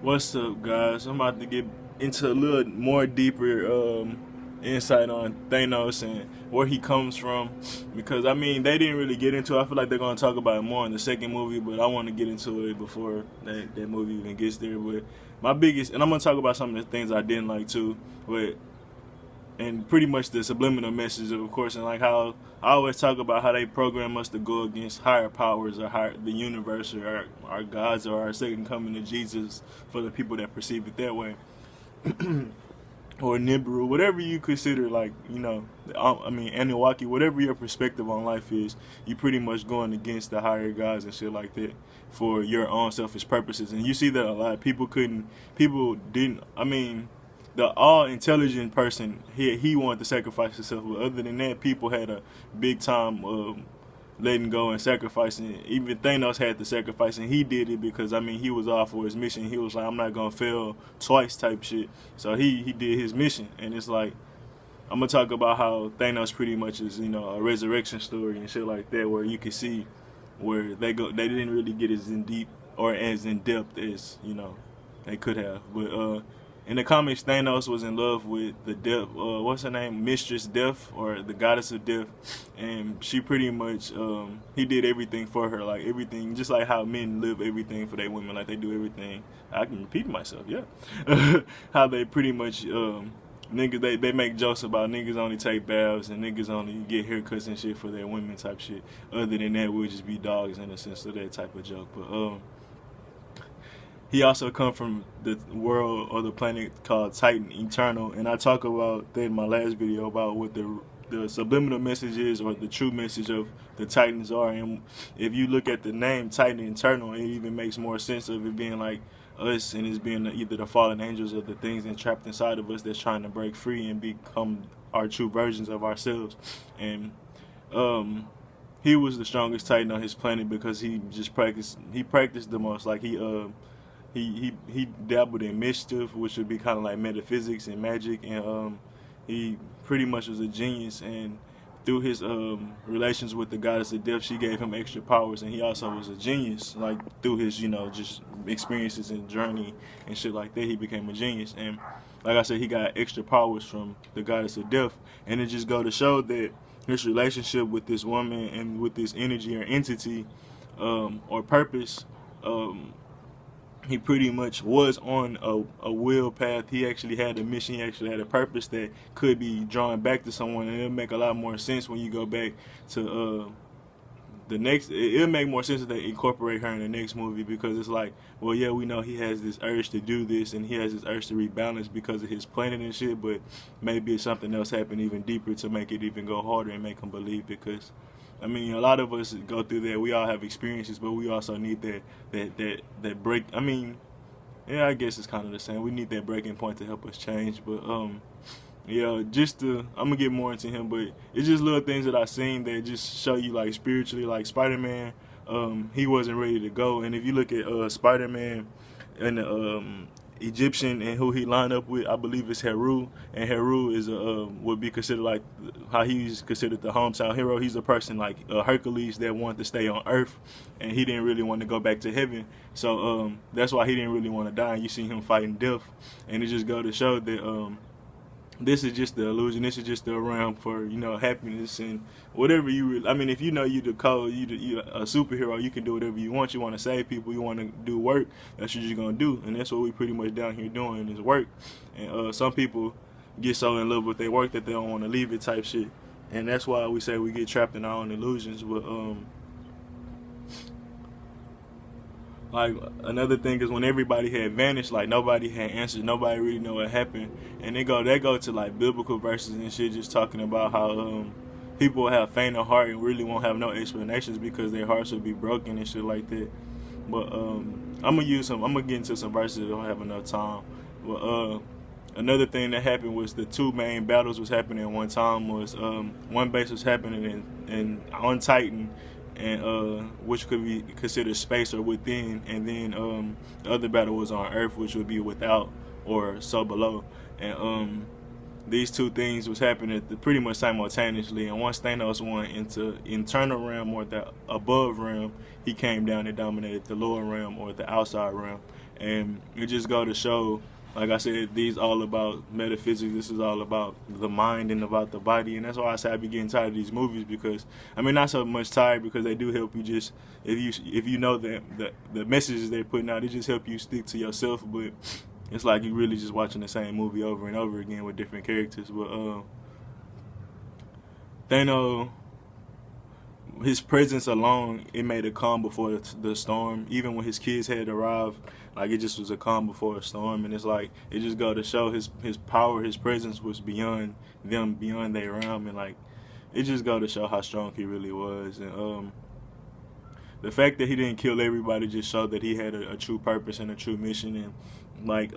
What's up, guys? I'm about to get into a little more deeper insight on Thanos and where he comes from, because I mean they didn't really get into it. I feel like they're gonna talk about it more in the second movie, but I want to get into it before that movie even gets there. But my biggest, and I'm gonna talk about some of the things I didn't like too, but and pretty much the subliminal message, of course, and like how I always talk about how they program us to go against higher powers or the universe or our gods or our second coming of Jesus for the people that perceive it that way. Or Nibiru, whatever you consider, like, I mean, Anunnaki, whatever your perspective on life is, you pretty much going against the higher gods and shit like that for your own selfish purposes. And you see that a lot. People didn't, I mean, the all intelligent person, he wanted to sacrifice himself, but other than that, people had a big time letting go and sacrificing. Even Thanos had to sacrifice, and he did it because I mean he was off for his mission. He was like, I'm not gonna fail twice type shit. So he did his mission, and it's like I'm gonna talk about how Thanos pretty much is a resurrection story and shit like that, where you can see where they didn't really get as in deep or as in depth as they could have, but in the comics, Thanos was in love with the death. What's her name? Mistress Death, or the goddess of death, and she pretty much he did everything for her, like everything, just like how men live everything for their women, like they do everything. I can repeat myself, yeah. How they pretty much niggas they make jokes about niggas only take baths and niggas only get haircuts and shit for their women type shit. Other than that, we'll just be dogs in the sense of that type of joke, but he also come from the world or the planet called Titan Eternal, and I talk about that in my last video about what the subliminal message is, or the true message of the Titans are. And if you look at the name Titan Eternal, it even makes more sense of it being like us, and it's being either the fallen angels or the things entrapped inside of us that's trying to break free and become our true versions of ourselves. And he was the strongest Titan on his planet because he practiced the most. Like he dabbled in mischief, which would be kind of like metaphysics and magic, and he pretty much was a genius. And through his relations with the goddess of death, she gave him extra powers, and he also was a genius. Like through his just experiences and journey and shit like that, he became a genius. And like I said, he got extra powers from the goddess of death, and it just go to show that his relationship with this woman and with this energy or entity or purpose. He pretty much was on a will path. He actually had a mission. He actually had a purpose that could be drawn back to someone, and it'll make a lot more sense when you go back to the next. It'll make more sense if they incorporate her in the next movie, because it's like, well, yeah, we know he has this urge to do this, and he has this urge to rebalance because of his planet and shit, but maybe it's something else happened even deeper to make it even go harder and make him believe, because I mean, a lot of us go through that. We all have experiences, but we also need that break. I mean, yeah, I guess it's kind of the same. We need that breaking point to help us change. But yeah, I'm gonna get more into him, but it's just little things that I seen that just show you like spiritually, like Spider-Man. He wasn't ready to go, and if you look at Spider-Man and the Egyptian and who he lined up with, I believe it's Heru, and Heru is would be considered like how he's considered the hometown hero. He's a person like Hercules that wanted to stay on Earth, and he didn't really want to go back to heaven. So that's why he didn't really want to die. And you see him fighting death, and it just go to show that this is just the illusion. This is just the realm for happiness and whatever you really. I mean, if you know you the code, you a superhero, you can do whatever you want. You want to save people, you want to do work. That's what you're gonna do, and that's what we pretty much down here doing is work. And some people get so in love with their work that they don't want to leave it type shit, and that's why we say we get trapped in our own illusions. But like another thing is when everybody had vanished, like nobody had answers, nobody really know what happened, and they go to like biblical verses and shit, just talking about how people will have faint of heart and really won't have no explanations because their hearts will be broken and shit like that. But I'm gonna get into some verses if I don't have enough time. But another thing that happened was the two main battles was happening at one time. Was one base was happening in on Titan, and which could be considered space or within, and then the other battle was on Earth, which would be without or so below. And these two things was happening pretty much simultaneously. And once Thanos went into internal realm or the above realm, he came down and dominated the lower realm or the outside realm. And it just go to show, like I said, these all about metaphysics. This is all about the mind and about the body, and that's why I say I be getting tired of these movies, because I mean, not so much tired, because they do help you. Just if you know the messages they're putting out, it just help you stick to yourself. But it's like you really just watching the same movie over and over again with different characters. But Thanos, his presence alone, it made a calm before the storm. Even when his kids had arrived, like, it just was a calm before a storm. And it's like, it just go to show his power, his presence was beyond them, beyond their realm. And like, it just go to show how strong he really was. And the fact that he didn't kill everybody just showed that he had a true purpose and a true mission. And like,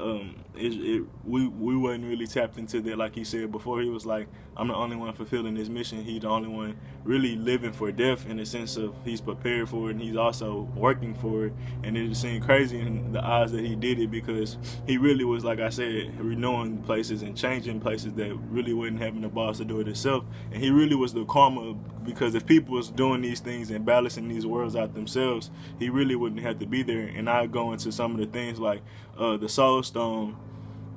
we wasn't really tapped into that. Like he said before, he was like, I'm the only one fulfilling this mission. He the only one really living for death, in the sense of he's prepared for it and he's also working for it. And it just seemed crazy in the eyes that he did it, because he really was, like I said, renewing places and changing places that really wasn't having the boss to do it himself. And he really was the karma, because if people was doing these things and balancing these worlds out themselves, he really wouldn't have to be there. And I go into some of the things like the Soul Stone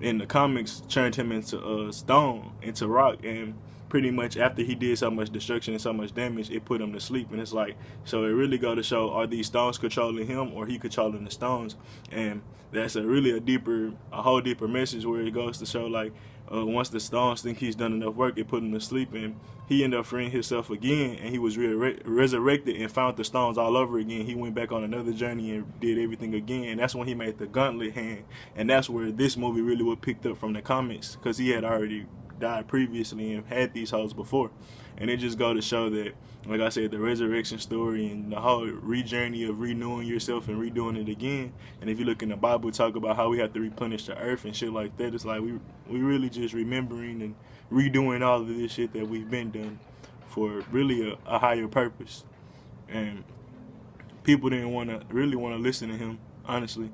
in the comics turned him into stone, into rock, and pretty much after he did so much destruction and so much damage, it put him to sleep. And it's like, so it really go to show, are these stones controlling him, or he controlling the stones? And that's a whole deeper message, where it goes to show, like, once the stones think he's done enough work, it put him to sleep, and he ended up freeing himself again, and he was resurrected and found the stones all over again. He went back on another journey and did everything again, and that's when he made the gauntlet hand. And that's where this movie really was picked up from the comics, because he had already died previously and had these hoes before. And it just go to show that, like I said, the resurrection story and the whole journey of renewing yourself and redoing it again. And if you look in the Bible, talk about how we have to replenish the earth and shit like that. It's like we really just remembering and redoing all of this shit that we've been done for really a higher purpose. And people didn't really want to listen to him, honestly.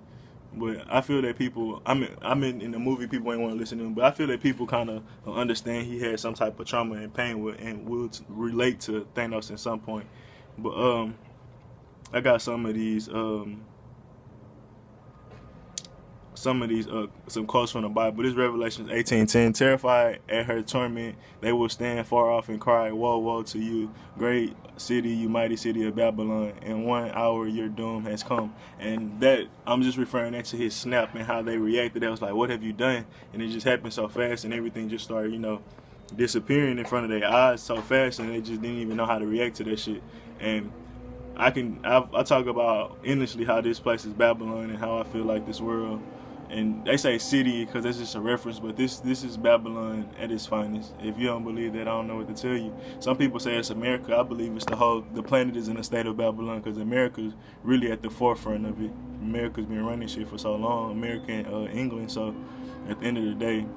But I feel that people, I mean, in the movie, people ain't want to listen to him, but I feel that people kind of understand he had some type of trauma and pain with, and will relate to Thanos at some point. But I got some quotes from the Bible. This Revelations 18:10. Terrified at her torment, they will stand far off and cry, woe, woe to you, great city, you mighty city of Babylon. In 1 hour your doom has come. And that, I'm just referring that to his snap and how they reacted. That was like, what have you done? And it just happened so fast, and everything just started, disappearing in front of their eyes so fast, and they just didn't even know how to react to that shit. And I talk about endlessly how this place is Babylon and how I feel like this world. And they say city because that's just a reference, but this is Babylon at its finest. If you don't believe that, I don't know what to tell you. Some people say it's America. I believe it's the planet is in a state of Babylon, because America's really at the forefront of it. America's been running shit for so long, America and England. So at the end of the day,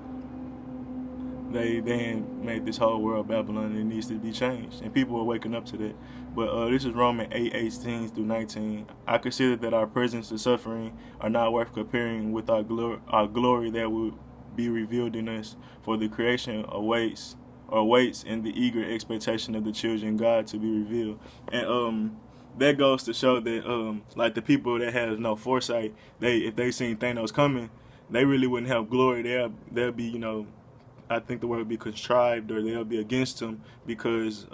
they made this whole world Babylon, and it needs to be changed. And people are waking up to that. But this is Romans 8:18-19. I consider that our presence and suffering are not worth comparing with our glory that will be revealed in us. For the creation waits in the eager expectation of the children of God to be revealed. And that goes to show that like the people that have no foresight, if they seen Thanos coming, they really wouldn't have glory. They'll be, I think the word would be contrived, or they'll be against him, because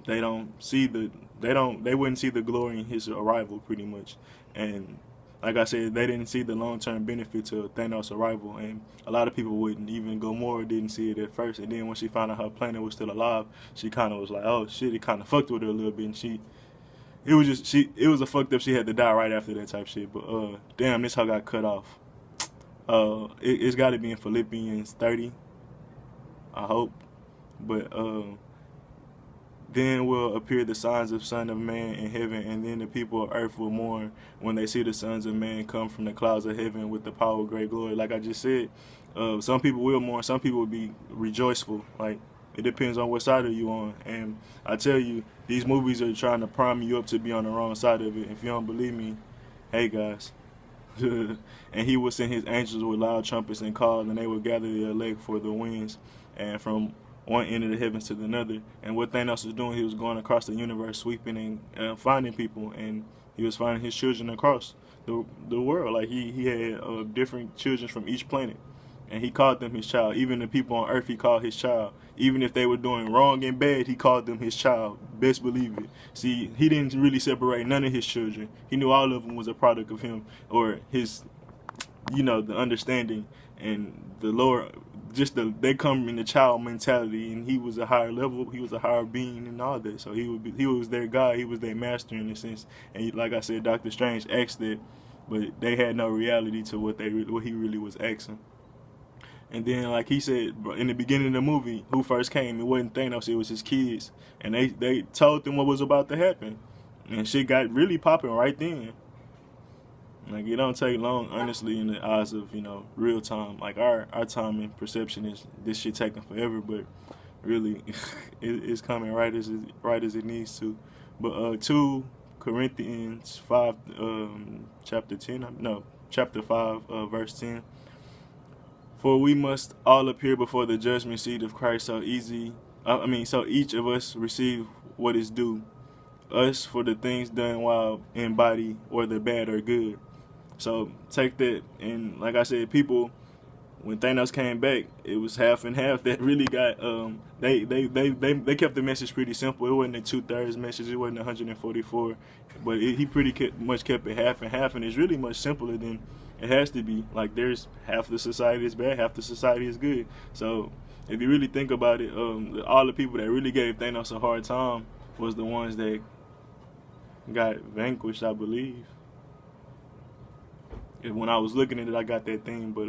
they wouldn't see the glory in his arrival, pretty much. And like I said, they didn't see the long-term benefit to Thanos' arrival, and a lot of people wouldn't. Even Gamora didn't see it at first, and then when she found out her planet was still alive, she kind of was like, oh shit, it kind of fucked with her a little bit, and it was a fucked up, she had to die right after that type shit. But damn, this hoe got cut off. It's got to be in Philippians 30, I hope. But then will appear the signs of Son of Man in heaven, and then the people of earth will mourn when they see the sons of man come from the clouds of heaven with the power of great glory. Like I just said, some people will mourn, some people will be rejoiceful. Like, it depends on what side are you on. And I tell you, these movies are trying to prime you up to be on the wrong side of it. If you don't believe me, hey guys. And he will send his angels with loud trumpets and call, and they will gather the elect for the winds, and from one end of the heavens to the other. And what Thanos was doing, he was going across the universe, sweeping and finding people. And He was finding his children across the world. Like he had different children from each planet, and he called them his child. Even the people on Earth, he called his child. Even if they were doing wrong and bad, he called them his child. Best believe it. See, he didn't really separate none of his children. He knew all of them was a product of him, or his, the understanding and the lower, they come in the child mentality, and he was a higher level, he was a higher being and all that. So he was their God, he was their master in a sense. And like I said, Doctor Strange asked that, but they had no reality to what he really was asking. And then, like he said in the beginning of the movie, who first came? It wasn't Thanos, it was his kids, and they told them what was about to happen, and shit got really popping right then. Like, it don't take long, honestly, in the eyes of, real time. Like, our time and perception is this shit taking forever, but really, it's coming right as it needs to. But 2 Corinthians 5, chapter 5, verse 10. For we must all appear before the judgment seat of Christ, so each of us receive what is due us for the things done while in body, whether bad or good. So take that, and like I said, people, when Thanos came back, it was half and half. That really got they kept the message pretty simple. It wasn't a 2/3 message. It wasn't 144, but he pretty much kept it half and half, and it's really much simpler than it has to be. Like, there's half the society is bad, half the society is good. So if you really think about it, all the people that really gave Thanos a hard time was the ones that got vanquished, I believe. When I was looking at it, I got that thing, but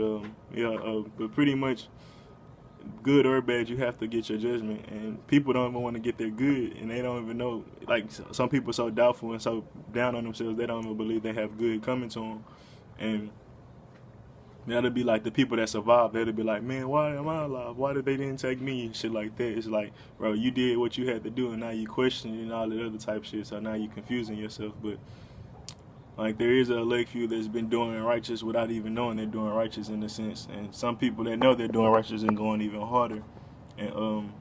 but pretty much, good or bad, you have to get your judgment, and people don't even want to get their good, and they don't even know. Like, some people are so doubtful and so down on themselves, they don't even believe they have good coming to them, and that'll be like the people that survive. That'll be like, man, why am I alive? Why did they didn't take me? Shit like that. It's like, bro, you did what you had to do, and now you questioning and all that other type shit. So now you confusing yourself, but. Like, there is a elect few that's been doing righteous without even knowing they're doing righteous, in a sense. And some people that know they're doing righteous and going even harder. And,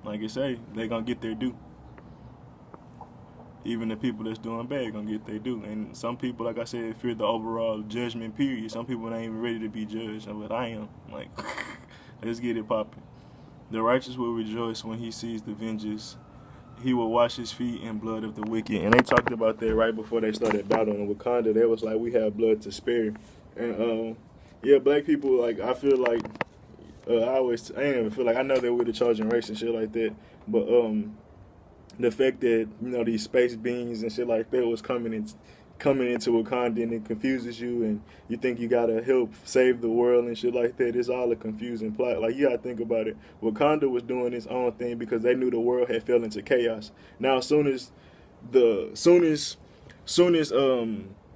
like I say, they're going to get their due. Even the people that's doing bad going to get their due. And some people, like I said, fear the overall judgment period. Some people ain't even ready to be judged. But I am. Like, let's get it popping. The righteous will rejoice when he sees the vengeance. He will wash his feet in blood of the wicked. And they talked about that right before they started battling in Wakanda. They was like, we have blood to spare. And, black people, like, I feel like, I ain't even feel like, I know that we're the chosen race and shit like that. But the fact that, these space beings and shit like that was coming into Wakanda, and it confuses you, and you think you gotta help save the world and shit like that. It's all a confusing plot. Like, you gotta think about it. Wakanda was doing its own thing because they knew the world had fell into chaos. Now, as soon as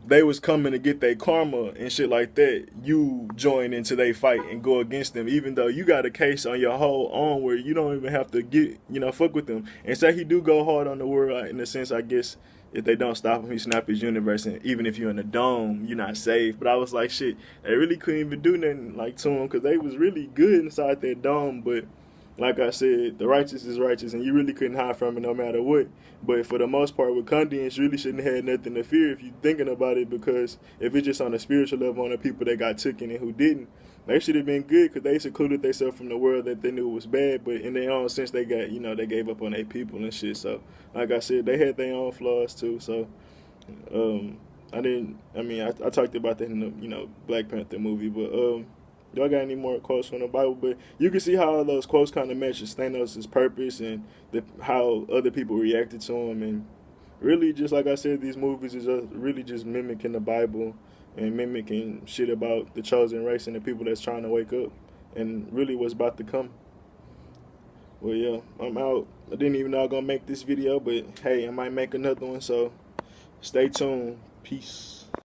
they was coming to get their karma and shit like that, you join into their fight and go against them, even though you got a case on your whole own where you don't even have to get, fuck with them. And say he do go hard on the world, in a sense, I guess. If they don't stop him, he snap his universe, and even if you're in the dome, you're not safe. But I was like, shit, they really couldn't even do nothing like to him, because they was really good inside that dome. But like I said, the righteous is righteous, and you really couldn't hide from it no matter what. But for the most part, Wakandians really shouldn't have had nothing to fear if you're thinking about it, because if it's just on a spiritual level, on the people that got taken and who didn't, they should have been good, because they secluded themselves from the world that they knew was bad. But in their own sense, they got, they gave up on their people and shit. So, like I said, they had their own flaws too. So, I talked about that in the, Black Panther movie. But y'all got any more quotes from the Bible? But you can see how those quotes kind of matches Thanos' purpose and how other people reacted to him. And really, just like I said, these movies is really just mimicking the Bible and mimicking shit about the chosen race and the people that's trying to wake up and really what's about to come. Well, yeah, I'm out. I didn't even know I was going to make this video, but hey, I might make another one, so stay tuned. Peace.